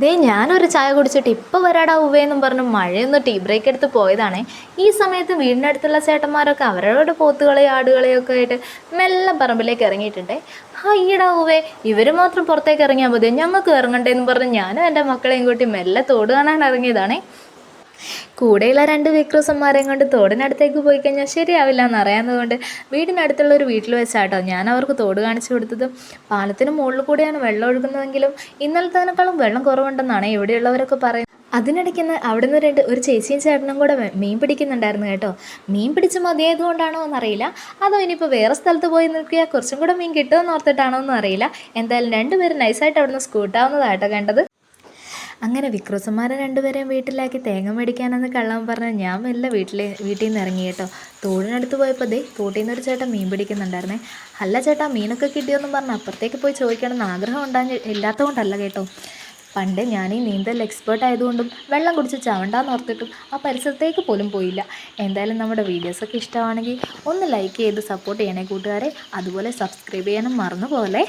ദേ ഞാനൊരു ചായ കുടിച്ചിട്ട് ഇപ്പോൾ വരാടാ ഉവ്വയെന്നും പറഞ്ഞ് മഴയൊന്ന് ടീ ബ്രേക്ക് എടുത്ത് പോയതാണേ. ഈ സമയത്ത് വീടിനടുത്തുള്ള ചേട്ടന്മാരൊക്കെ അവരവരുടെ പോത്തുകളെയും ആടുകളെയൊക്കെ ആയിട്ട് മെല്ലെ പറമ്പിലേക്ക് ഇറങ്ങിയിട്ടുണ്ടേ. ഈടാ ഉവ്വേ, ഇവർ മാത്രം പുറത്തേക്ക് ഇറങ്ങിയാൽ മതി, ഞങ്ങൾക്ക് ഇറങ്ങണ്ടേന്ന് പറഞ്ഞ് ഞാനും എൻ്റെ മക്കളെയും കൂട്ടി മെല്ലെ തോട് കാണാൻ ഇറങ്ങിയതാണേ. കൂടെയുള്ള രണ്ട് വിക്രൂസന്മാരെയും കൊണ്ട് തോടിനടുത്തേക്ക് പോയി കഴിഞ്ഞാൽ ശരിയാവില്ല എന്നറിയാവുന്നതുകൊണ്ട് വീടിനടുത്തുള്ള ഒരു വീട്ടിൽ വെച്ചാട്ടോ ഞാൻ അവർക്ക് തോട് കാണിച്ചു കൊടുത്തത്. പാലത്തിന് മുകളിൽ കൂടെയാണ് വെള്ളം ഒഴുകുന്നതെങ്കിലും ഇന്നലത്തേനേക്കാളും വെള്ളം കുറവുണ്ടെന്നാണ് ഇവിടെയുള്ളവരൊക്കെ പറയുന്നത്. അതിനിടയ്ക്ക് അവിടെ നിന്ന് ഒരു ചേച്ചിയും ചേട്ടനും കൂടെ മീൻ പിടിക്കുന്നുണ്ടായിരുന്നു കേട്ടോ. മീൻ പിടിച്ച് മതിയായതുകൊണ്ടാണോ എന്നറിയില്ല, അതോ ഇനിയിപ്പോൾ വേറെ സ്ഥലത്ത് പോയി നിൽക്കിയാൽ കുറച്ചും കൂടെ മീൻ കിട്ടുമെന്ന് ഓർത്തിട്ടാണോ എന്നും അറിയില്ല. എന്തായാലും രണ്ടുപേരും നൈസായിട്ട് അവിടുന്ന് സ്കൂട്ടാവുന്നതായിട്ടോ കണ്ടത്. അങ്ങനെ വിക്രൂസന്മാരെ രണ്ടുപേരെയും വീട്ടിലാക്കി തേങ്ങ മേടിക്കാനെന്ന് കള്ളം പറഞ്ഞ് ഞാൻ മെല്ലെ വീട്ടിൽ നിന്ന് ഇറങ്ങി കേട്ടോ. തോടിനടുത്ത് പോയപ്പോൾ തോട്ടിൽ നിന്നൊരു ചേട്ടൻ മീൻ പിടിക്കുന്നുണ്ടായിരുന്നേ. അല്ല ചേട്ടാ, മീനൊക്കെ കിട്ടിയോന്നും പറഞ്ഞ് അപ്പുറത്തേക്ക് പോയി ചോദിക്കണമെന്ന് ആഗ്രഹം ഇല്ലാത്തതുകൊണ്ടല്ല കേട്ടോ. പണ്ട് ഞാൻ ഈ നീന്തൽ എക്സ്പേർട്ട് ആയതുകൊണ്ടും വെള്ളം കുടിച്ച് ചവണ്ടാന്ന് ഓർത്തിട്ടും ആ പരിസരത്തേക്ക് പോലും പോയില്ല. എന്തായാലും നമ്മുടെ വീഡിയോസൊക്കെ ഇഷ്ടമാണെങ്കിൽ ഒന്ന് ലൈക്ക് ചെയ്ത് സപ്പോർട്ട് ചെയ്യണേ കൂട്ടുകാരെ. അതുപോലെ സബ്സ്ക്രൈബ് ചെയ്യാനും മറന്നു പോലെ.